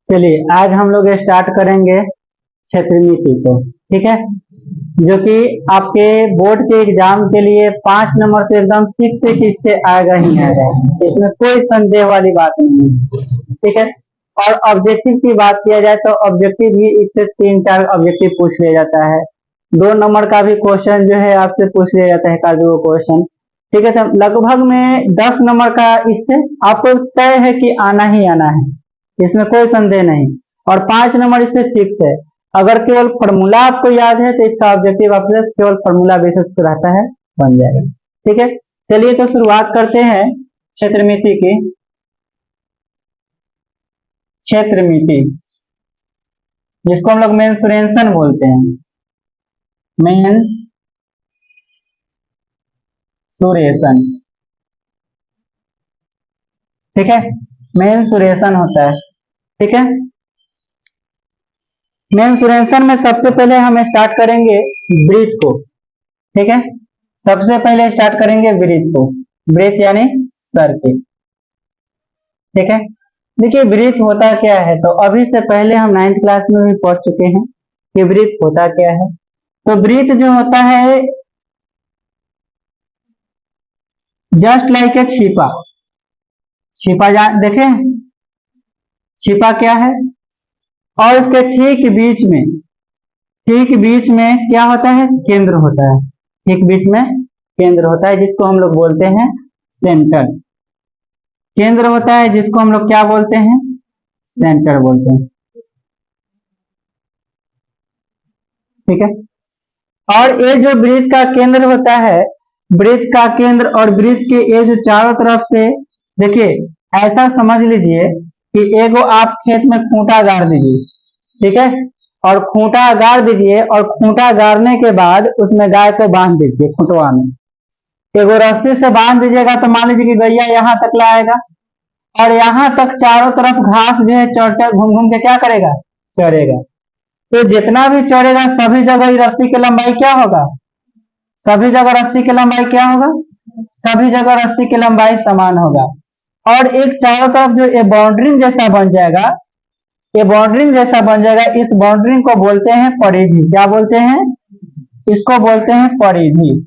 चलिए आज हम लोग स्टार्ट करेंगे क्षेत्रमिति को। ठीक है, जो कि आपके बोर्ड के एग्जाम के लिए 5 नंबर तो एकदम फिक्स है कि इससे आएगा ही आएगा, इसमें कोई संदेह वाली बात नहीं है। ठीक है, और ऑब्जेक्टिव की बात किया जाए तो ऑब्जेक्टिव भी इससे 3-4 ऑब्जेक्टिव पूछ लिया जाता है। 2 नंबर का भी क्वेश्चन जो है आपसे पूछ लिया जाता है, का 2 क्वेश्चन। ठीक है, तो लगभग में 10 नंबर का इससे आपको तय है कि आना ही आना है, इसमें कोई संदेह नहीं। और 5 नंबर इससे फिक्स है। अगर केवल फॉर्मूला आपको याद है तो इसका ऑब्जेक्टिव आपसे केवल फॉर्मूला बेसिस पे रहता है, बन जाएगा। ठीक है, चलिए तो शुरुआत करते हैं क्षेत्रमिति की। क्षेत्रमिति जिसको हम लोग मेंसुरेशन बोलते हैं, मेंसुरेशन। ठीक है, मेंसुरेशन होता है। ठीक है, मेंसुरेशन में सबसे पहले हम स्टार्ट करेंगे ब्रीथ को। ठीक है, सबसे पहले स्टार्ट करेंगे ब्रीथ को, ब्रीथ यानी सर के। ठीक है, देखिए ब्रीथ होता क्या है, तो अभी से पहले हम 9th क्लास में भी पढ़ चुके हैं कि ब्रीथ होता क्या है। तो ब्रीथ जो होता है जस्ट लाइक ए छिपा। छिपा देखें, छिपा क्या है, और उसके ठीक बीच में क्या होता है, केंद्र होता है। ठीक बीच में केंद्र होता है जिसको हम लोग बोलते हैं सेंटर। केंद्र होता है जिसको हम लोग क्या बोलते हैं, सेंटर बोलते हैं। ठीक है, और ये जो ब्रीथ का केंद्र होता है, ब्रीथ का केंद्र और ब्रीथ के ये जो चारों तरफ से, देखिए ऐसा समझ लीजिए कि एगो आप खेत में खूंटा गाड़ दीजिए। ठीक है, और खूंटा गाड़ दीजिए, और खूंटा गाड़ने के बाद उसमें गाय को बांध दीजिए खूंटवा में। एगो रस्सी से बांध दीजिएगा तो मान लीजिए कि गैया यहाँ तक लाएगा, और यहाँ तक चारों तरफ घास जो है चढ़ घूम घूम के क्या करेगा, चढ़ेगा। तो जितना भी चढ़ेगा सभी जगह रस्सी की लंबाई क्या होगा, सभी जगह रस्सी की लंबाई क्या होगा, सभी जगह रस्सी की लंबाई समान होगा। और एक चारों तरफ जो ये बाउंड्रिंग जैसा बन जाएगा, ये बाउंड्रिंग जैसा बन जाएगा, इस बाउंड्रिंग को बोलते हैं परिधि। क्या बोलते हैं, इसको बोलते हैं परिधि।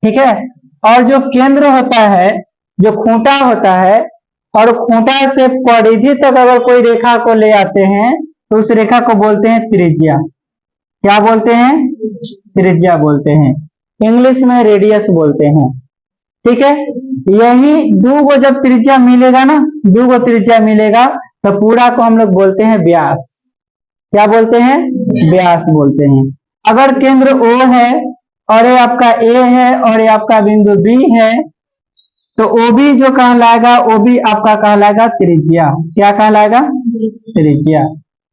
ठीक है, और जो केंद्र होता है, जो खूंटा होता है, और खूंटा से परिधि तक अगर कोई रेखा को ले आते हैं तो उस रेखा को बोलते हैं त्रिज्या। क्या बोलते हैं, त्रिज्या बोलते हैं, इंग्लिश में रेडियस बोलते हैं। ठीक है, यही 2 जब त्रिज्या मिलेगा ना, 2 त्रिज्या मिलेगा तो पूरा को हम लोग बोलते हैं व्यास। क्या बोलते हैं, व्यास बोलते हैं। अगर केंद्र O है और ये आपका A है और ये आपका बिंदु B है, तो OB जो कहलाएगा, OB आपका कहलाएगा त्रिज्या। क्या कहलाएगा, त्रिज्या,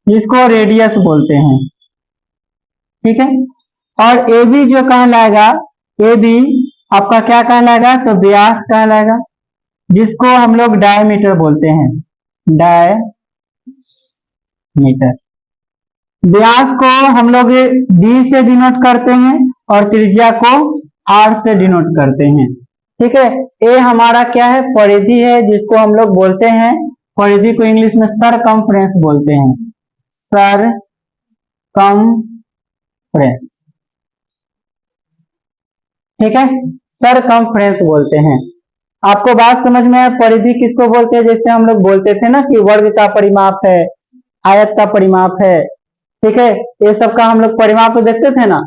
जिसको रेडियस बोलते हैं। ठीक है, और AB जो कहलाएगा, AB आपका क्या कहलाएगा, तो व्यास कहलाएगा, जिसको हम लोग डायमीटर बोलते हैं, डायमीटर। व्यास को हम लोग D से डिनोट करते हैं और त्रिज्या को R से डिनोट करते हैं। ठीक है, ये हमारा क्या है, परिधि है, जिसको हम लोग बोलते हैं, परिधि को इंग्लिश में सरकमफ्रेंस बोलते हैं, सरकमफ्रेंस। ठीक है, सरकमफ्रेंस बोलते हैं। आपको बात समझ में आया, परिधि किसको बोलते हैं, जैसे हम लोग बोलते थे ना कि वर्ग का परिमाप है, आयत का परिमाप है। ठीक है, ये सब का हम लोग परिमाप देखते थे ना।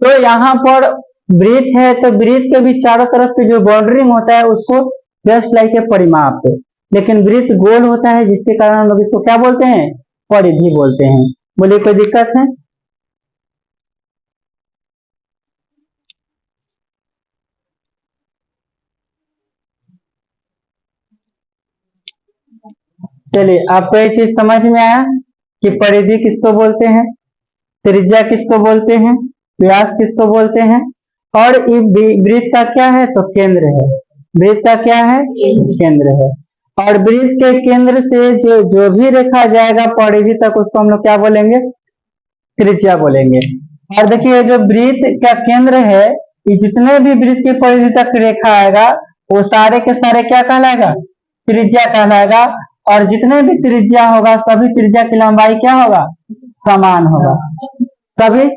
तो यहाँ पर ब्रीथ है, तो ब्रीथ के भी चारों तरफ की जो बाउंड्रिंग होता है उसको जस्ट लाइक ए परिमाप है, लेकिन ब्रीथ गोल होता है, जिसके कारण हम लोग इसको क्या बोलते हैं, परिधि बोलते हैं। बोलिए कोई दिक्कत है, चलिए आपको एक चीज समझ में आया कि परिधि किसको बोलते हैं, त्रिज्या किसको बोलते हैं, व्यास किसको बोलते हैं, और वृत्त का क्या है, तो केंद्र है। वृत्त का क्या है, केंद्र है। और वृत्त के केंद्र से जो भी रेखा जाएगा परिधि तक, उसको हम लोग क्या बोलेंगे, त्रिज्या बोलेंगे। और देखिए जो वृत्त का केंद्र है, ये जितने भी वृत्त की परिधि तक रेखा आएगा वो सारे के सारे क्या कहलाएगा, त्रिज्या कहलाएगा। और जितने भी त्रिज्या होगा सभी त्रिज्या की लंबाई क्या होगा, समान होगा। सभी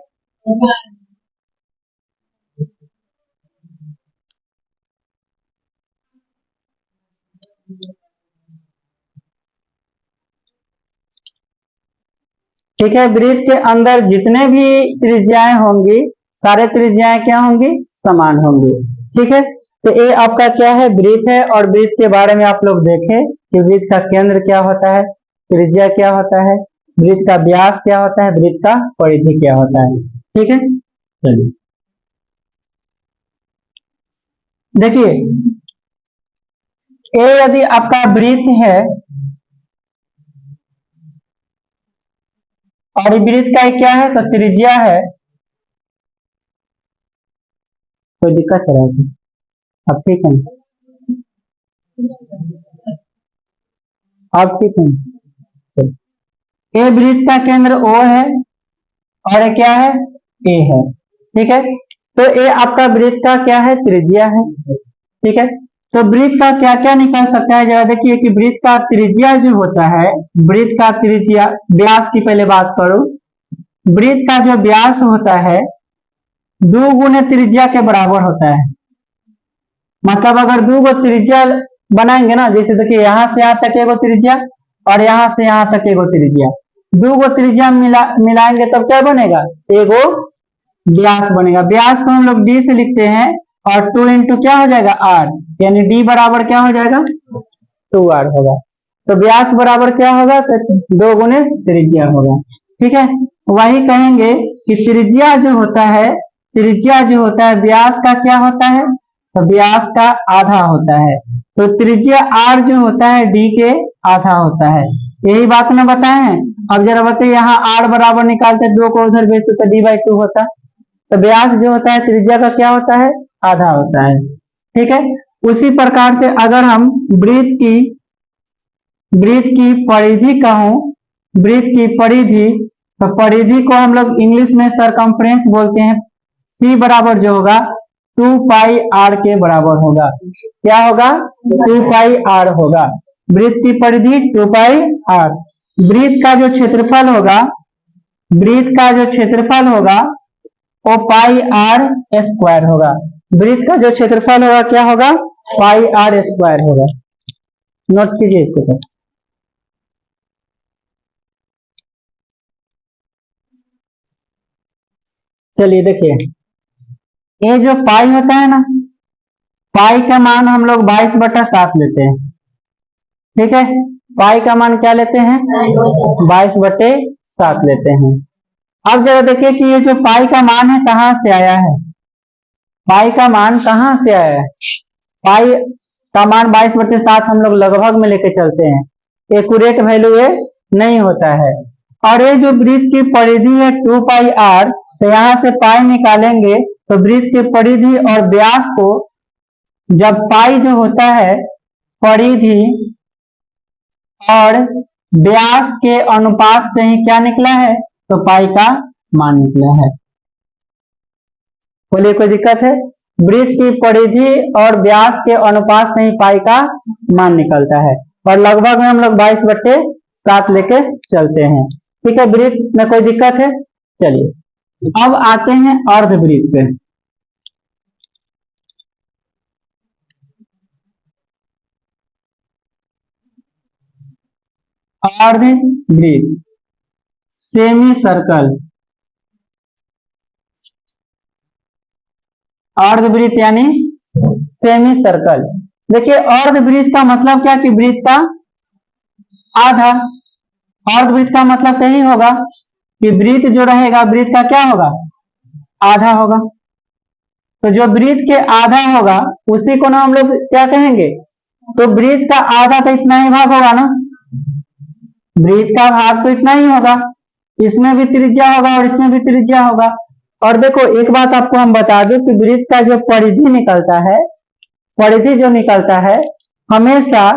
ठीक है, वृत्त के अंदर जितने भी त्रिज्याएं होंगी सारे त्रिज्याएं क्या होंगी, समान होंगी। ठीक है, तो ये आपका क्या है, वृत्त है। और वृत्त के बारे में आप लोग देखें कि वृत्त का केंद्र क्या होता है, त्रिज्या क्या होता है, वृत्त का व्यास क्या होता है, वृत्त का परिधि क्या होता है। ठीक है, चलिए देखिए, ये यदि आपका वृत्त है और वृत्त का क्या है तो त्रिज्या है, कोई दिक्कत है रहा, अब ठीक है, अब ठीक है। चलिए, ए वृत्त का केंद्र O है और ये क्या है, ए है। ठीक है, तो ये आपका वृत्त का क्या है, त्रिज्या है। ठीक है, तो वृत्त का क्या क्या निकल सकता है, जरा देखिए कि वृत्त का त्रिज्या जो होता है, वृत्त का त्रिज्या, व्यास की पहले बात करूं, वृत्त का जो व्यास होता है 2 गुने त्रिज्या के बराबर होता है। मतलब अगर 2 गो त्रिज्या बनाएंगे ना, जैसे देखिए यहां से यहां तक एगो त्रिज्या और यहां से यहां तक एगो त्रिज्या, 2 गो त्रिज्या मिलाएंगे तब क्या बनेगा, एगो व्यास बनेगा। व्यास को हम लोग डी से लिखते हैं और 2 इंटू क्या हो जाएगा, आर, यानी डी बराबर क्या हो जाएगा, 2r होगा। तो व्यास बराबर क्या होगा, तो 2 गुने त्रिज्या होगा। ठीक है, वही कहेंगे कि त्रिज्या जो होता है, त्रिज्या जो होता है व्यास का क्या होता है, तो व्यास का आधा होता है। तो त्रिज्या r जो होता है d के आधा होता है। यही बात ना बताए हैं। अब जरा बताइए, यहाँ r बराबर निकालते 2 को उधर भेजते तो d/2 होता। तो व्यास जो होता है त्रिज्या का क्या होता है, आधा होता है। ठीक है, उसी प्रकार से अगर हम वृत्त की परिधि कहूं, वृत्त की परिधि, तो परिधि को हम लोग इंग्लिश में सरकमफ्रेंस बोलते हैं। c बराबर जो होगा 2 पाई r के बराबर होगा। क्या होगा, 2 पाई r होगा। वृत्त की परिधि 2 पाई r। वृत्त का जो क्षेत्रफल होगा, वृत्त का जो क्षेत्रफल होगा वो पाई r स्क्वायर होगा। वृत्त का जो क्षेत्रफल होगा क्या होगा, पाई r स्क्वायर होगा। नोट कीजिए इसको। तो चलिए देखिए, ये जो पाई होता है ना, पाई का मान हम लोग 22/7 लेते हैं। ठीक है, पाई का मान क्या लेते हैं, 22/7 लेते हैं। अब जरा देखिए कि ये जो पाई का मान है कहां से आया है, पाई का मान कहां से आया है। पाई का मान 22/7 हम लोग लगभग में लेके चलते हैं, एक्यूरेट वैल्यू ये नहीं होता है। और ये जो वृत्त की परिधि है 2 पाई r, तो यहां से पाई निकालेंगे तो वृत्त की परिधि और व्यास को, जब पाई जो होता है परिधि और व्यास के अनुपात से ही क्या निकला है, तो पाई का मान निकला है। बोलिए कोई दिक्कत है, वृत्त की परिधि और व्यास के अनुपात से ही पाई का मान निकलता है। और लगभग में हम लोग 22/7 लेके चलते हैं। ठीक है, वृत्त में कोई दिक्कत है। चलिए अब आते हैं अर्धवृत्त पे। अर्धवृत्त, सेमी सर्कल, अर्धवृत्त यानी सेमी सर्कल। देखिए अर्धवृत्त का मतलब क्या, कि वृत्त का आधा। अर्धवृत्त का मतलब यही होगा कि वृत्त जो रहेगा वृत्त का क्या होगा, आधा होगा। तो जो वृत्त के आधा होगा उसी को ना हम लोग क्या कहेंगे, तो वृत्त का आधा तो इतना ही भाग होगा ना, वृत्त का भाग तो इतना ही होगा। इसमें भी त्रिज्या होगा और इसमें भी त्रिज्या होगा। और देखो एक बात आपको हम बता दें कि वृत्त का जो परिधि निकलता है, परिधि जो निकलता है हमेशा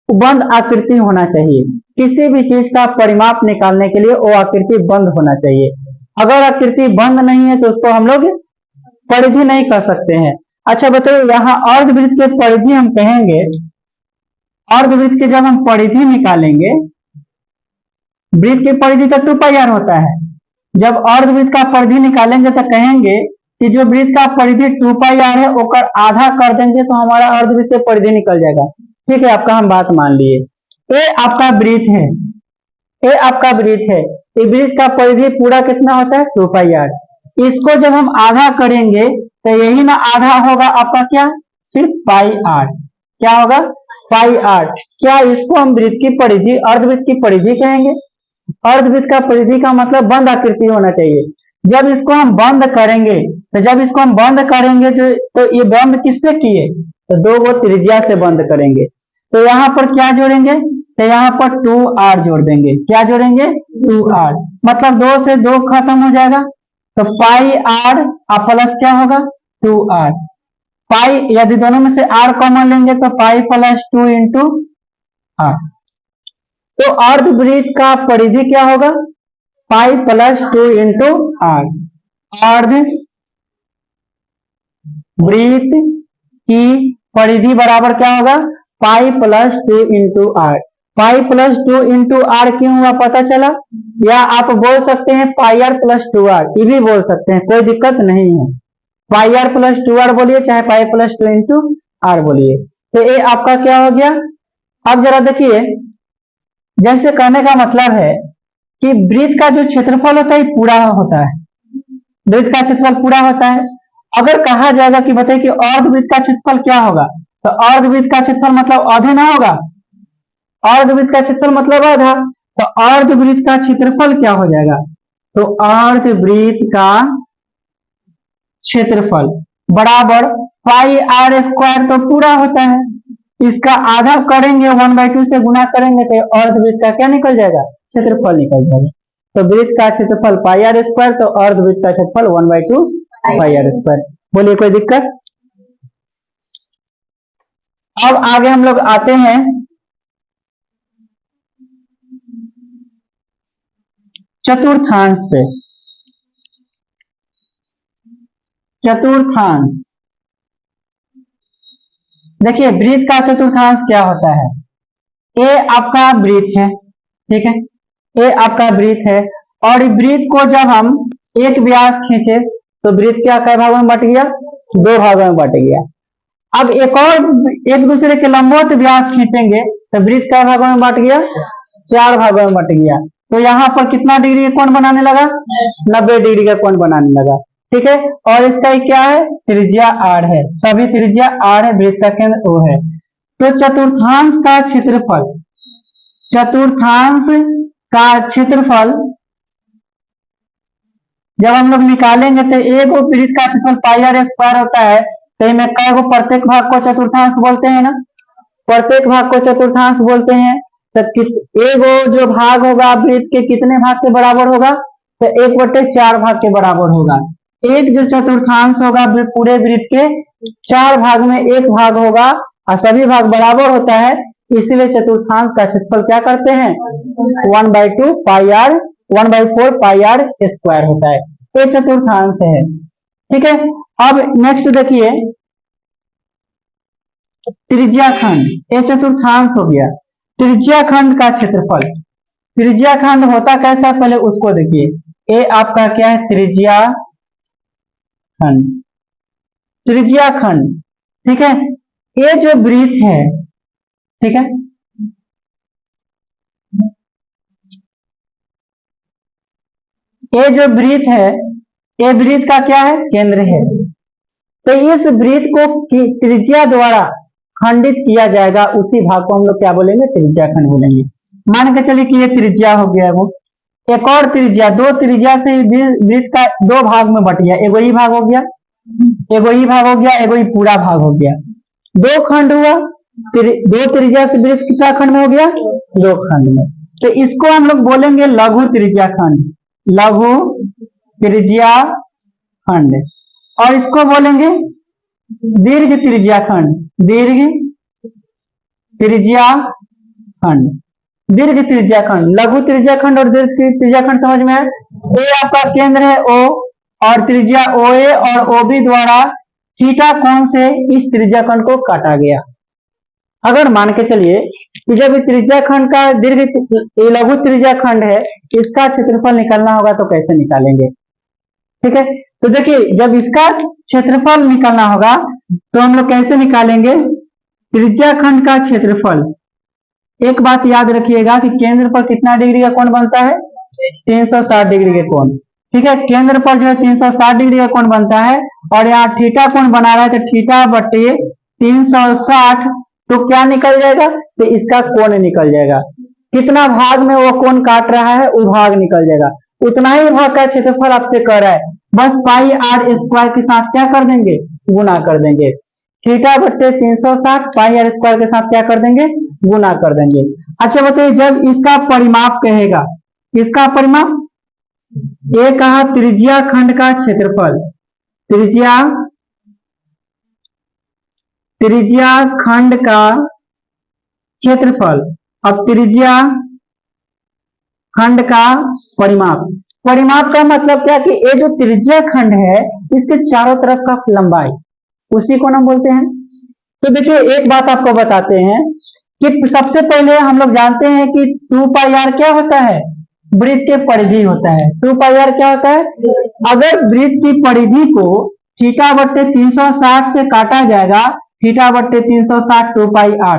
बंद आकृति होना चाहिए। किसी भी चीज का परिमाप निकालने के लिए वो आकृति बंद होना चाहिए। अगर आकृति बंद नहीं है तो उसको हम लोग परिधि नहीं कर सकते हैं। अच्छा बताइए, यहाँ अर्धवृत्त के परिधि हम कहेंगे अर्धवृत्त के जब हम परिधि निकालेंगे, वृत्त की परिधि तो 2 पाई आर होता है, जब अर्धवृत्त का परिधि निकालेंगे तो कहेंगे कि जो वृत्त का परिधि 2 पाई आर है ओकर आधा कर देंगे तो हमारा अर्धवृत्त की परिधि निकल जाएगा। ठीक है, आपका हम बात मान लिए। ए आपका वृत्त है, ए आपका वृत्त है, ये वृत्त का परिधि पूरा कितना होता है 2 पाई आर। इसको जब हम आधा करेंगे तो यही ना आधा होगा आपका क्या, सिर्फ पाई आर। क्या होगा, पाई आर। क्या इसको हम वृत्त की परिधि, अर्धवृत्त की परिधि कहेंगे। अर्धवृत्त का परिधि का मतलब बंद आकृति होना चाहिए। जब इसको हम बंद करेंगे तो ये बंद किससे किए, तो 2 गो त्रिज्या से बंद करेंगे। तो यहाँ पर क्या जोड़ेंगे, तो यहाँ पर 2r जोड़ देंगे। क्या जोड़ेंगे, 2r, मतलब 2 से 2 खत्म हो जाएगा तो पाई आर प्लस क्या होगा 2r। पाई यदि दोनों में से r कॉमन लेंगे तो पाई प्लस 2 इंटू आर। तो अर्धवृत्त का परिधि क्या होगा, पाई प्लस 2 इंटू आर। अर्धवृत्त की परिधि बराबर क्या होगा, pi plus 2 into r. Pi plus 2 into r क्यों हुआ पता चला, या आप बोल सकते हैं पाई आर प्लस 2r, ये भी बोल सकते हैं, कोई दिक्कत नहीं है। पाई आर प्लस 2r बोलिए चाहे पाई प्लस 2 इंटू आर बोलिए। तो ये आपका क्या हो गया। अब जरा देखिए, जैसे कहने का मतलब है कि वृत्त का जो क्षेत्रफल होता है पूरा होता है, वृत्त का क्षेत्रफल पूरा होता है। अगर कहा जाएगा कि बताइए कि अर्धवृत्त का क्षेत्रफल क्या होगा, तो अर्धवृत्त का क्षेत्रफल मतलब आधे ना होगा, अर्धवृत्त का क्षेत्रफल मतलब आधा, तो अर्धवृत्त का क्षेत्रफल क्या हो जाएगा, तो अर्धवृत्त का क्षेत्रफल बराबर पाई आर स्क्वायर तो पूरा होता है, इसका आधा करेंगे 1/2 से गुना करेंगे तो अर्धवृत्त का क्या निकल जाएगा, क्षेत्रफल निकल जाएगा। तो वृत्त का क्षेत्रफल पाई आर स्क्वायर, तो अर्धवृत्त का क्षेत्रफल 1/2 पाई आर स्क्वायर। बोलिए कोई दिक्कत। अब आगे हम लोग आते हैं चतुर्थांश पे। चतुर्थांश, देखिए वृत्त का चतुर्थांश क्या होता है, ए आपका वृत्त है, ठीक है, ए आपका वृत्त है, और वृत्त को जब हम एक व्यास खींचे तो वृत्त क्या कई भागों में बट गया, 2 भागों में बट गया। अब एक और एक दूसरे के लंबवत व्यास खींचेंगे तो वृत्त कई भागों में बट गया, 4 भागों में बट गया। तो यहाँ पर कितना डिग्री का कोण बनाने लगा, 90 डिग्री का कोण बनाने लगा, ठीक है। और इसका क्या है, त्रिज्या r है, सभी त्रिज्या r है, वृत्त का केंद्र O है। तो चतुर्थांश का क्षेत्रफल, चतुर्थांश का क्षेत्रफल जब हम लोग निकालेंगे तो एक वृत्त का क्षेत्रफल पाई आर स्क्वायर होता है, तो में कई गो प्रत्येक भाग को चतुर्थांश बोलते हैं ना, प्रत्येक भाग को चतुर्थांश बोलते हैं। तो एक जो भाग होगा वृत्त के कितने भाग के बराबर होगा, तो 1/4 भाग के बराबर होगा। एक जो चतुर्थांश होगा पूरे वृत्त के 4 भाग में 1 भाग होगा और सभी भाग बराबर होता है, इसलिए चतुर्थांश का क्षेत्रफल क्या करते हैं 1/2 पाई आर, 1/4 पाई आर स्क्वायर होता है। ये चतुर्थांश है, ठीक है। अब नेक्स्ट देखिए त्रिज्याखंड, ये चतुर्थांश हो गया। त्रिज्याखंड का क्षेत्रफल, त्रिज्याखंड होता कैसा पहले उसको देखिए। ये आपका क्या है, त्रिज्याखंड, त्रिज्याखंड, ठीक है। ये जो वृत्त है, ठीक है, ये जो वृत्त है, ये वृत्त का क्या है, केंद्र है। तो इस वृत्त को त्रिज्या द्वारा खंडित किया जाएगा, उसी भाग को हम लोग क्या बोलेंगे, त्रिज्याखंड बोलेंगे। मान के चलिए कि ये त्रिज्या हो गया, वो एक और त्रिज्या, 2 त्रिज्या से वृत्त का 2 भाग में बट गया, एगो ही भाग हो गया, एगो ही भाग हो गया, एगो ही पूरा भाग हो गया, 2 खंड हुआ। 2 त्रिज्या से वृत्त कितना खंड में हो गया, 2 खंड में। तो इसको हम लोग बोलेंगे लघु त्रिज्याखंड, लघु त्रिज्याखंड, और इसको बोलेंगे दीर्घ त्रिज्याखंड, दीर्घ त्रिज्याखंड, दीर्घ त्रिज्याखंड, लघु त्रिज्याखंड और दीर्घ त्रिज्याखंड समझ में है। ए आपका केंद्र है O, और त्रिज्या OA और OB द्वारा थीटा कोण से इस त्रिज्याखंड को काटा गया। अगर मान के चलिए कि जब त्रिज्या खंड का दीर्घ लघु त्रिज्या खंड है, इसका क्षेत्रफल निकालना होगा तो कैसे निकालेंगे? ठीक है, तो देखिए जब इसका क्षेत्रफल निकालना होगा तो हम लोग कैसे निकालेंगे? त्रिज्या खंड का क्षेत्रफल, एक बात याद रखिएगा कि केंद्र पर कितना डिग्री का कोण बनता है? 360 डिग्री के कोण। ठीक है, केंद्र पर जो है 360 डिग्री का कोण बनता है और यहाँ थीटा कोण बना रहा है, तो थीटा बटे 360, तो क्या निकल जाएगा? तो इसका कोण निकल जाएगा। कितना भाग में वो कोण काट रहा है वो भाग निकल जाएगा, उतना ही भाग का क्षेत्रफल आपसे कह रहा है। बस पाई आर स्क्वायर के साथ क्या कर देंगे? गुना कर देंगे। थीटा बट्टे 360 पाई आर स्क्वायर के साथ क्या कर देंगे? गुना कर देंगे। अच्छा बताइए, जब इसका परिमाप कहेगा, किसका परिमाप? ये कहा त्रिज्या खंड का क्षेत्रफल, त्रिज्या खंड का क्षेत्रफल। अब त्रिज्या खंड का परिमाप, परिमाप का मतलब क्या कि ये जो त्रिज्या खंड है इसके चारों तरफ का लंबाई, उसी को हम बोलते हैं। तो देखिए एक बात आपको बताते हैं कि सबसे पहले हम लोग जानते हैं कि 2 पाई आर क्या होता है? वृत्त के परिधि होता है। 2 पाई आर क्या होता है? अगर वृत्त की परिधि को थीटा बट्टे 360 से काटा जाएगा, थीटा बट्टे 360 2 पाई आर,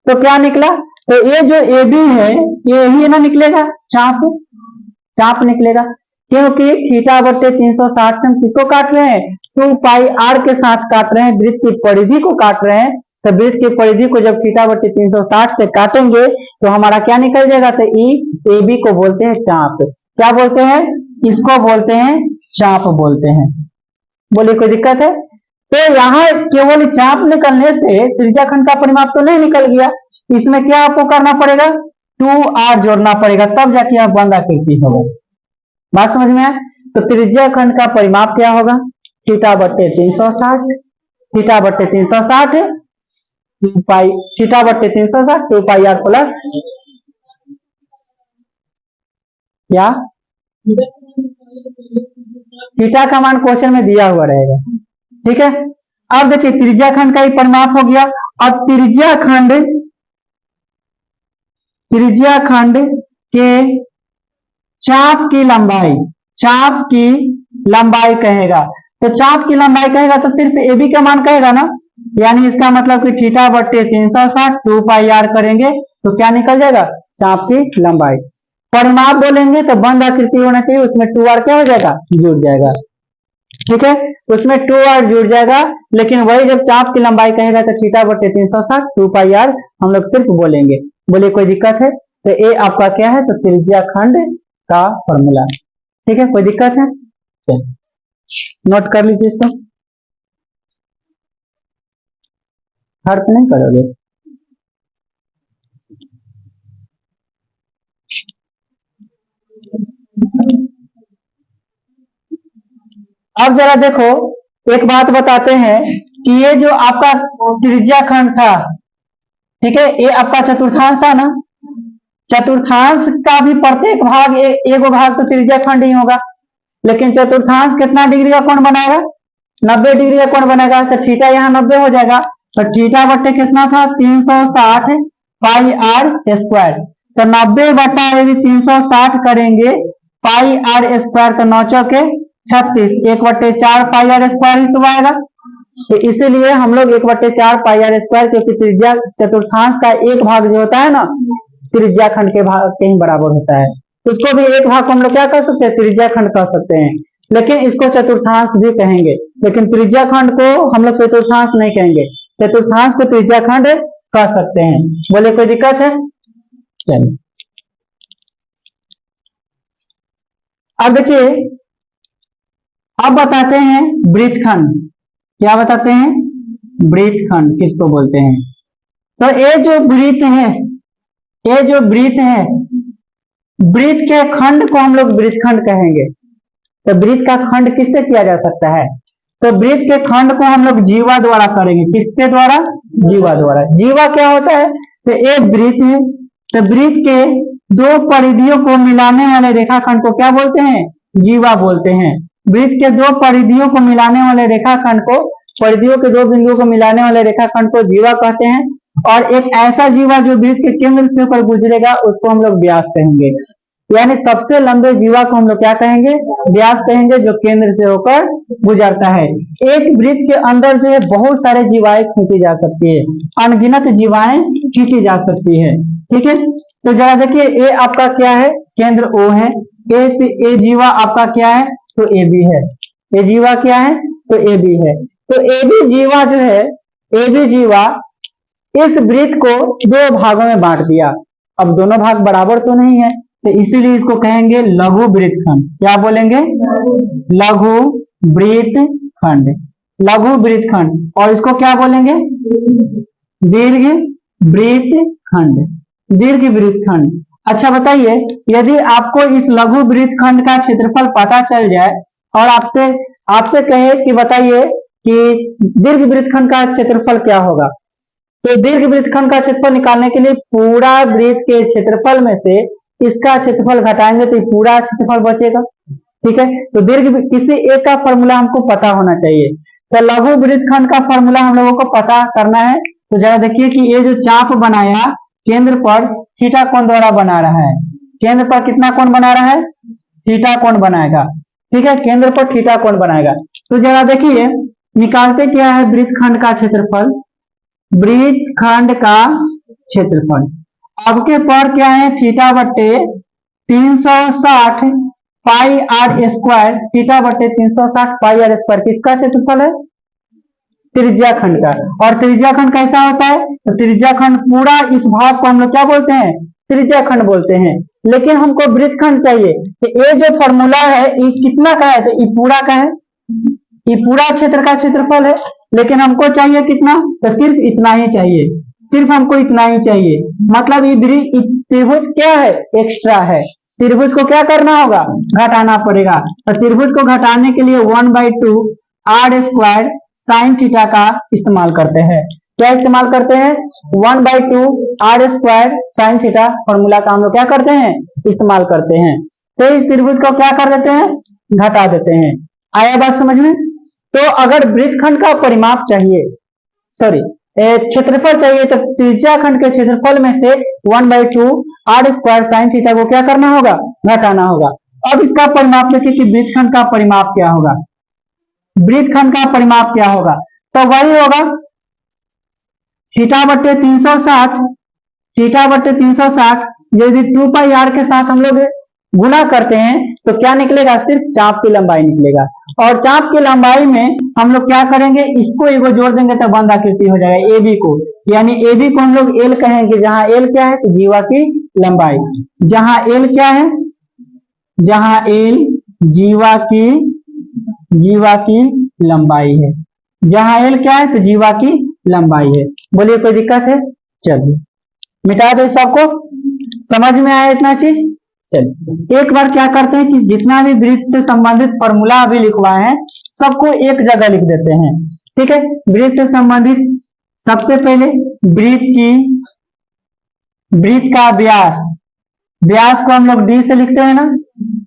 तो क्या निकला? तो ये जो ए बी है ये ही ना निकलेगा, चाप निकलेगा, क्योंकि थीटा बट्टे 360 से हम किसको काट रहे हैं? 2 पाई आर के साथ काट रहे हैं, वृत्त की परिधि को काट रहे हैं। तो वृत्त की परिधि को जब थीटा बट्टे 360 से काटेंगे तो हमारा क्या निकल जाएगा? तो ए बी को बोलते हैं चाप। क्या बोलते हैं? इसको बोलते हैं चाप बोलते हैं। बोलिए कोई दिक्कत है? तो यहाँ केवल चाप निकलने से त्रिज्या खंड का परिमाप तो नहीं निकल गया, इसमें क्या आपको करना पड़ेगा? 2r जोड़ना पड़ेगा, तब जाके आप बंद आकृति होगा। बात समझ में आया? तो त्रिज्या खंड का परिमाप क्या होगा? थीटा बट्टे 360, थीटा बट्टे 360 2 पाई, थीटा बट्टे 360 2 पाई आर प्लस क्या? थीटा का मान क्वेश्चन में दिया हुआ रहेगा। ठीक है, अब देखिए त्रिज्या खंड का ही परिमाप हो गया। अब त्रिज्या खंड के चाप की लंबाई कहेगा। तो चाप की लंबाई कहेगा तो सिर्फ ए बी का मान कहेगा ना, यानी इसका मतलब कि थीटा बट्टे 360 2 पाई आर करेंगे तो क्या निकल जाएगा? चाप की लंबाई। परिमाप बोलेंगे तो बंद आकृति होना चाहिए, उसमें 2r क्या हो जाएगा? जुड़ जाएगा। ठीक है, उसमें 2r जुड़ जाएगा, लेकिन वही जब चाप की लंबाई कहेगा तो थीटा बट्टे 360 2 पाई आर हम लोग सिर्फ बोलेंगे। बोले कोई दिक्कत है? तो ये आपका क्या है? तो त्रिज्या खंड का फॉर्मूला। ठीक है, कोई दिक्कत है? नोट कर लीजिए इसको, हर्ट नहीं करोगे। अब जरा देखो, एक बात बताते हैं कि ये जो आपका त्रिज्या खंड था, ठीक है, ये आपका चतुर्थांश था ना, चतुर्थांश का भी प्रत्येक भाग एक भाग तो त्रिज्या खंड ही होगा, लेकिन चतुर्थांश कितना डिग्री का कोण बनाएगा? 90 डिग्री का कोण बनेगा। तो थीटा यहाँ 90 हो जाएगा, तो थीटा बट्टे कितना था? 360 पाई आर स्क्वायर। तो 90 बटा 360 करेंगे पाई आर स्क्वायर, तो 9 चौके 36, 1/4 पाई आर स्क्वायर ही तो आएगा। तो इसीलिए हम लोग 1/4 पाई आर स्क्वायर, क्योंकि त्रिज्या चतुर्थांश का एक भाग जो होता है ना त्रिज्या खंड के भाग के ही बराबर होता है, उसको भी एक भाग को हम लोग क्या कर सकते हैं? त्रिज्या खंड कह सकते हैं, लेकिन इसको चतुर्थांश भी कहेंगे, लेकिन त्रिज्या खंड को हम लोग चतुर्थांश नहीं कहेंगे, चतुर्थांश को त्रिज्या खंड कह सकते हैं। बोले कोई दिक्कत है? चलिए अब देखिए, अब बताते हैं वृत्तखंड। क्या बताते हैं? वृत्तखंड किसको बोलते हैं? तो ये जो वृत्त है, वृत्त के खंड को हम लोग वृत्तखंड कहेंगे। तो वृत्त का खंड किससे किया जा सकता है? तो वृत्त के खंड को हम लोग जीवा द्वारा करेंगे। किसके द्वारा? जीवा द्वारा। जीवा क्या होता है? तो एक वृत्त है, तो वृत्त के दो परिधियों को मिलाने वाले रेखाखंड को क्या बोलते हैं? जीवा बोलते हैं। वृत्त के दो परिधियों को मिलाने वाले रेखाखंड को परिधियों के दो बिंदुओं को मिलाने वाले रेखाखंड को जीवा कहते हैं। और एक ऐसा जीवा जो वृत्त के केंद्र से होकर गुजरेगा उसको हम लोग व्यास कहेंगे। यानी सबसे लंबे जीवा को हम लोग क्या कहेंगे? व्यास कहेंगे, जो केंद्र से होकर गुजरता है। एक वृत्त के अंदर जो है बहुत सारे जीवाएं खींची जा सकती है, अनगिनत जीवाएं खींची जा सकती है। ठीक है, तो जरा देखिए, ए आपका क्या है? केंद्र ओ है। ए जीवा आपका क्या है? तो ए बी है। ए जीवा क्या है? तो ए बी है। तो ए बी जीवा जो है, ए बी जीवा इस वृत्त को दो भागों में बांट दिया। अब दोनों भाग बराबर तो नहीं है, तो इसीलिए इसको कहेंगे लघु वृत्तखंड। क्या बोलेंगे? लघु वृत्तखंड। लघु वृत्तखंड। और इसको क्या बोलेंगे? दीर्घ वृत्तखंड। दीर्घ वृत्तखंड। अच्छा बताइए, यदि आपको इस लघु वृत्तखंड का क्षेत्रफल पता चल जाए और आपसे कहे कि बताइए कि दीर्घ वृत्तखंड का क्षेत्रफल क्या होगा, तो दीर्घ वृत्तखंड का क्षेत्रफल निकालने के लिए पूरा वृत्त के क्षेत्रफल में से इसका क्षेत्रफल घटाएंगे तो पूरा क्षेत्रफल बचेगा। ठीक है, तो दीर्घ किसी एक का फॉर्मूला हमको पता होना चाहिए। तो लघु वृत्तखंड का फॉर्मूला हम लोगों को पता करना है। तो जरा देखिए कि ये जो चाप बनाया केंद्र पर थीटा कोण द्वारा बना रहा है। केंद्र पर कितना कोण बना रहा है? थीटा कोण बनाएगा। ठीक है, केंद्र पर थीटा कोण बनाएगा। तो जरा देखिए, निकालते क्या है वृत्तखंड का क्षेत्रफल? वृत्तखंड का क्षेत्रफल अब के पर क्या है? थीटा बट्टे 360 पाई आर स्क्वायर। थीटा बट्टे 360 पाई आर स्क्वायर किसका क्षेत्रफल है? त्रिज्या खंड का। और त्रिज्या खंड कैसा होता है? तो त्रिज्या खंड पूरा इस भाग को हम लोग क्या बोलते हैं? त्रिज्या खंड बोलते हैं। लेकिन हमको वृत्तखंड चाहिए, तो ये जो फॉर्मूला है ये कितना का है? तो ये पूरा का है, ये पूरा क्षेत्र का क्षेत्रफल है। लेकिन हमको चाहिए कितना? तो सिर्फ इतना ही चाहिए, सिर्फ हमको इतना ही चाहिए। मतलब ये त्रिभुज क्या है? एक्स्ट्रा है। त्रिभुज को क्या करना होगा? घटाना पड़ेगा। तो त्रिभुज को घटाने के लिए 1/2 आर स्क्वायर साइन थीटा का इस्तेमाल करते हैं। क्या इस्तेमाल करते हैं? 1/2 r square sine theta formula का हम लोग क्या करते हैं? इस्तेमाल करते हैं। तो इस त्रिभुज को क्या कर देते हैं? घटा देते हैं। आया बात समझ में? तो अगर वृत्तखंड का परिमाप चाहिए, सॉरी क्षेत्रफल चाहिए, तो त्रिज्या खंड के क्षेत्रफल में से 1/2 आर स्क्वायर साइन थीटा को क्या करना होगा? घटाना होगा। अब इसका परिमाप देखिए कि वृत्तखंड का परिमाप क्या होगा। वृत्तखंड का परिमाप क्या होगा? तो वही होगा थीटा बट्टे 360। थीटा बट्टे 360 यदि 2 पाई आर के साथ हम लोग गुना करते हैं तो क्या निकलेगा? सिर्फ चाप की लंबाई निकलेगा। और चाप की लंबाई में हम लोग क्या करेंगे? इसको एगो जोड़ देंगे तो बंद आकृति हो जाएगा ए बी को। यानी ए बी को हम लोग एल कहेंगे। जहां एल क्या है? तो जीवा की लंबाई। जहां एल क्या है? जहां एल जीवा की लंबाई है। जहां एल क्या है? तो जीवा की लंबाई है। बोलिए कोई दिक्कत है? चलिए मिटा दे सबको। समझ में आया इतना चीज? चलिए एक बार क्या करते हैं कि जितना भी वृत्त से संबंधित फॉर्मूला अभी लिखवाए हैं सबको एक जगह लिख देते हैं। ठीक है, वृत्त से संबंधित सबसे पहले वृत्त का व्यास को हम लोग डी से लिखते हैं ना,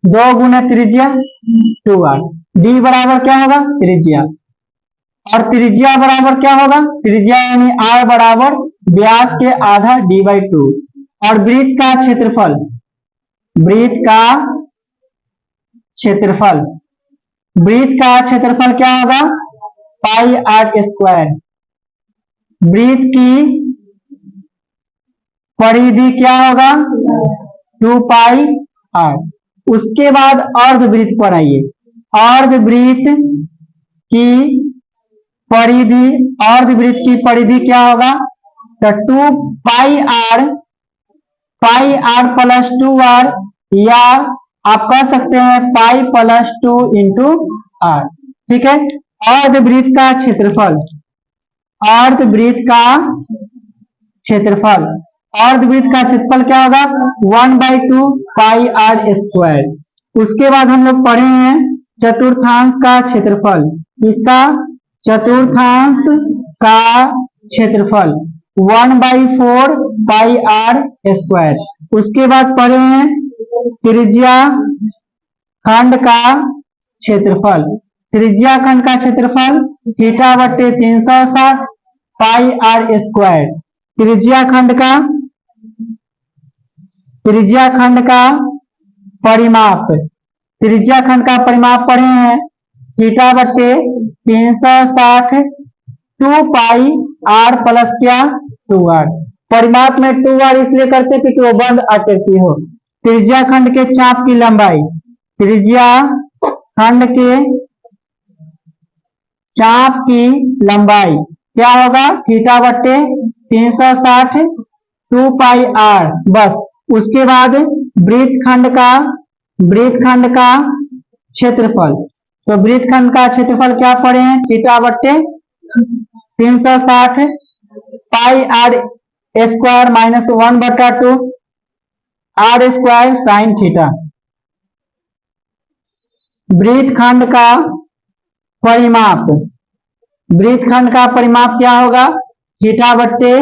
2 गुना त्रिज्या 2r। डी बराबर क्या होगा? त्रिज्या। और त्रिज्या बराबर क्या होगा? त्रिज्या यानी r बराबर व्यास के आधा d/2। और वृत्त का क्षेत्रफल क्या होगा? पाई आर स्क्वायर। वृत्त की परिधि क्या होगा? 2 पाई आर। उसके बाद अर्धवृत्त पर आइए। अर्धवृत्त की परिधि क्या होगा? तो 2 पाई आर प्लस 2r, या आप कह सकते हैं पाई प्लस 2 इंटू आर। ठीक है, अर्धवृत्त का क्षेत्रफल क्या होगा? 1/2 पाई आर स्क्वायर। उसके बाद हम लोग पढ़े हैं चतुर्थांश का क्षेत्रफल। किसका? चतुर्थांश का क्षेत्रफल 1/4 पाई आर स्क्वायर। उसके बाद पढ़े हैं त्रिज्या खंड का क्षेत्रफल। त्रिज्या खंड का क्षेत्रफल थीटा बट्टे 360 पाई आर स्क्वायर। त्रिज्या खंड का परिमाप, त्रिज्या खंड का परिमाप पढ़े हैं थीटा बट्टे 360 2 पाई आर प्लस क्या 2r। परिमाप में 2r इसलिए करते क्योंकि वो बंद आकृति हो। त्रिज्या खंड के चाप की लंबाई, त्रिज्या खंड के चाप की लंबाई क्या होगा थीटा बट्टे 360 2 पाई आर बस। उसके बाद वृत्त खंड का क्षेत्रफल, तो वृत्त खंड का क्षेत्रफल क्या पढ़े हैं थीटा बट्टे 360 pi r square minus 1/2 r square sine theta. वृत्त खंड का परिमाप, वृत्त खंड का परिमाप क्या होगा थीटा बट्टे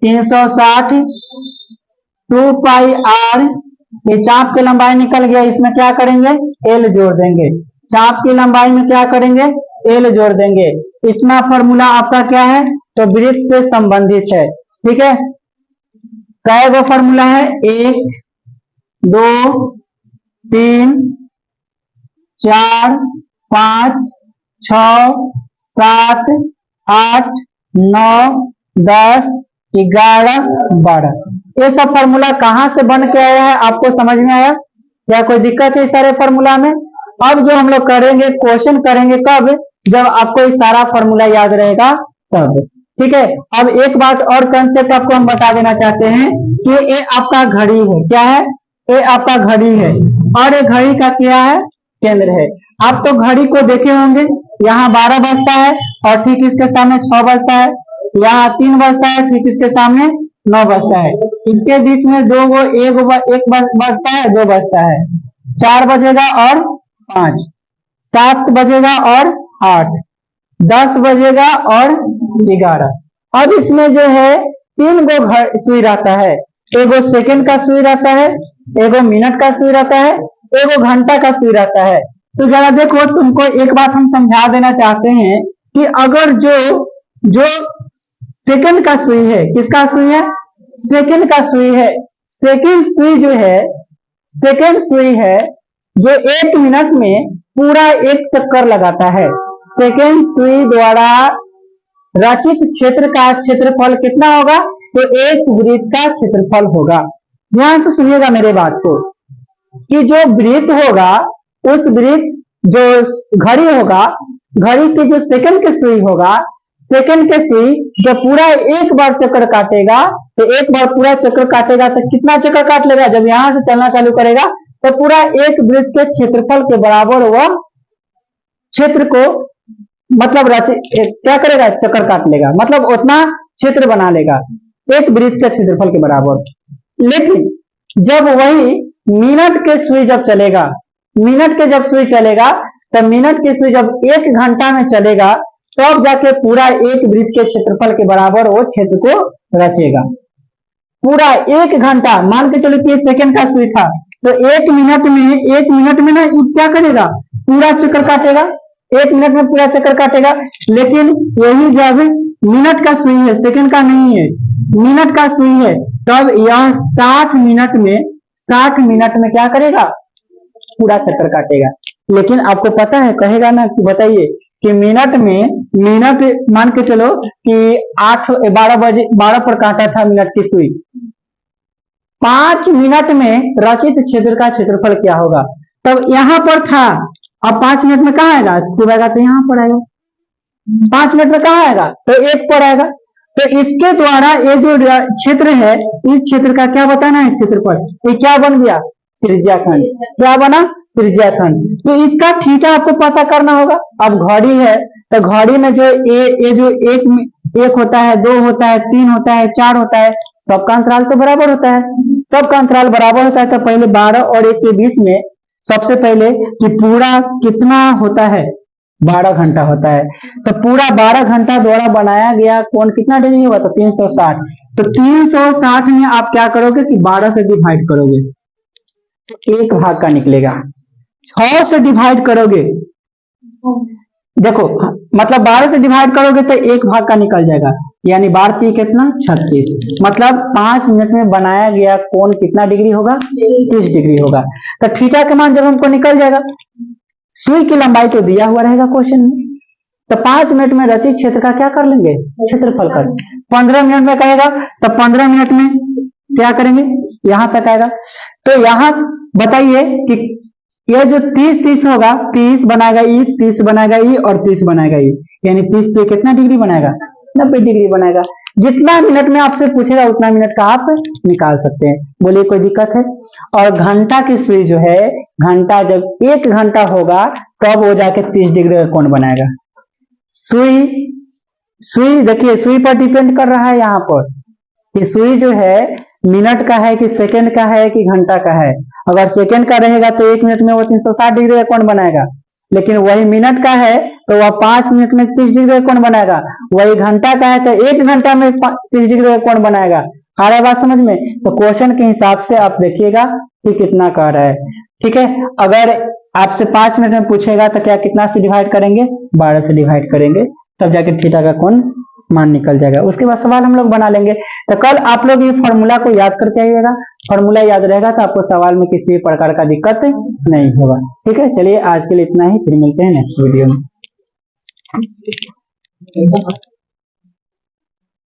360 2 पाई आर। ये चाप की लंबाई निकल गया, इसमें क्या करेंगे एल जोड़ देंगे। चाप की लंबाई में क्या करेंगे एल जोड़ देंगे। इतना फॉर्मूला आपका क्या है तो वृत्त से संबंधित है। ठीक है, कै गो फॉर्मूला है 1 2 3 4 5 6 7 8 9 10 11 12। ये सब फॉर्मूला कहां से बन के आया है आपको समझ में आया? क्या कोई दिक्कत है इस सारे फॉर्मूला में? अब जो हम लोग करेंगे क्वेश्चन करेंगे कब, जब आपको ये सारा फॉर्मूला याद रहेगा तब। ठीक है, अब एक बात और कंसेप्ट आपको हम बता देना चाहते हैं कि ये आपका घड़ी है। क्या है? ये आपका घड़ी है और ये घड़ी का क्या है केंद्र है। आप तो घड़ी को देखे होंगे, यहाँ 12 बजता है और ठीक इसके सामने 6 बजता है, यहाँ 3 बजता है ठीक इसके सामने 9 बजता है, इसके बीच में एक बजता है 2 बजता है, 4 बजेगा और 5, 7 बजेगा और 8, 10 बजेगा और 11। अब इसमें जो है 3 गो सुई रहता है, एगो सेकंड का सुई रहता है, एगो मिनट का सुई रहता है, एगो घंटा का सुई रहता है। तो जरा देखो, तुमको एक बात हम समझा देना चाहते हैं कि अगर जो सेकंड का सुई है, किसका सुई है सेकंड का सुई है, सेकंड सुई है जो 1 मिनट में पूरा एक चक्कर लगाता है। सेकंड सुई द्वारा रचित क्षेत्र का क्षेत्रफल कितना होगा तो एक वृत्त का क्षेत्रफल होगा। ध्यान से सुनिएगा मेरे बात को कि जो वृत्त होगा, उस वृत्त जो घड़ी होगा, घड़ी के जो सेकंड के सुई होगा, सेकंड के सुई जब पूरा एक बार चक्कर काटेगा तो एक बार पूरा चक्कर काटेगा तो कितना चक्कर काट लेगा, जब यहां से चलना चालू करेगा तो पूरा एक वृत्त के क्षेत्रफल के बराबर वह क्षेत्र को मतलब क्या करेगा चक्कर काट लेगा, मतलब उतना क्षेत्र बना लेगा एक वृत्त के क्षेत्रफल के बराबर। लेकिन जब वही मिनट के सुई जब चलेगा, मिनट के जब सुई चलेगा तब मिनट की सुई जब 1 घंटा में चलेगा तब जाके पूरा एक वृत्त के क्षेत्रफल के बराबर वो क्षेत्र को रचेगा। पूरा 1 घंटा, मान के चलो कि सेकंड का सुई था तो 1 मिनट में ना क्या करेगा पूरा चक्कर काटेगा, 1 मिनट में पूरा चक्कर काटेगा। लेकिन यही जब मिनट का सुई है, सेकंड का नहीं है, मिनट का सुई है, तब यह 60 मिनट में क्या करेगा पूरा चक्कर काटेगा। लेकिन आपको पता है, कहेगा ना कि बताइए कि मिनट मान के चलो कि 12 पर काटा था मिनट की सुई, 5 मिनट में रचित क्षेत्र का क्षेत्रफल क्या होगा। तब यहां पर था, अब 5 मिनट में कहां आएगा, जब आएगा तो यहां पर आएगा, 5 मिनट में कहां आएगा तो 1 पर आएगा। तो इसके द्वारा ये जो क्षेत्र है, इस क्षेत्र का क्या बताना है क्षेत्रफल, ये क्या बन गया त्रिज्या खंड। क्या बना त्रिज्या खंड। तो इसका थीटा आपको पता करना होगा। अब घड़ी है तो घड़ी में जो एक होता है, 2 होता है, 3 होता है, 4 होता है, सबका अंतराल तो बराबर होता है, सबका अंतराल बराबर होता है। तो पहले 12 और 1 के बीच में सबसे पहले कि पूरा कितना होता है 12 घंटा होता है। तो पूरा 12 घंटा द्वारा बनाया गया कोण कितना डिग्री होगा तो 360। तो 360 में आप क्या करोगे कि 12 से डिवाइड करोगे तो 1 भाग का निकलेगा, 6 से डिवाइड करोगे देखो मतलब 12 से डिवाइड करोगे तो एक भाग का निकल जाएगा, यानी 12 3 कितना 36, मतलब 5 मिनट में बनाया गया कोण कितना डिग्री होगा 30 डिग्री होगा। तो थीटा का मान जब हमको निकल जाएगा, सुई की लंबाई तो दिया हुआ रहेगा क्वेश्चन में, तो 5 मिनट में रचित क्षेत्र का क्या कर लेंगे क्षेत्रफल कर, 15 मिनट में कहेगा तो 15 मिनट में क्या करेंगे यहां तक आएगा। तो यहां बताइए कि ये जो 30 होगा, 30 बनाएगा ई, 30 बनाएगा ई और 30 बनाएगा ई, यानी 30 से कितना डिग्री बनाएगा 90 डिग्री बनाएगा। जितना मिनट में आपसे पूछेगा उतना मिनट का आप निकाल सकते हैं, बोलिए कोई दिक्कत है। और घंटा की सुई जो है, घंटा जब 1 घंटा होगा तब वो जाके 30 डिग्री का कोण बनाएगा। सुई सुई देखिए सुई पर डिपेंड कर रहा है यहाँ पर कि सुई जो है मिनट का है कि सेकंड का है कि घंटा का है। अगर सेकंड का रहेगा तो 1 मिनट में वो 360 डिग्री का कोण बनाएगा, लेकिन वही मिनट का है तो वह 5 मिनट में 30 डिग्री का कोण बनाएगा। वही घंटा का है तो 1 घंटा में 30 डिग्री का कोण बनाएगा। आ रहा है बात समझ में? तो क्वेश्चन के हिसाब से आप देखिएगा कि कितना कह रहा है, ठीक है। अगर आपसे 5 मिनट में पूछेगा तो क्या कितना से डिवाइड करेंगे 12 से डिवाइड करेंगे, तब जाके थीटा का कोण मान निकल जाएगा। उसके बाद सवाल हम लोग बना लेंगे। तो कल आप लोग ये फॉर्मूला को याद करके आइएगा, फॉर्मूला याद रहेगा तो आपको सवाल में किसी प्रकार का दिक्कत नहीं होगा, ठीक है। चलिए आज के लिए इतना ही, फिर मिलते हैं नेक्स्ट वीडियो में।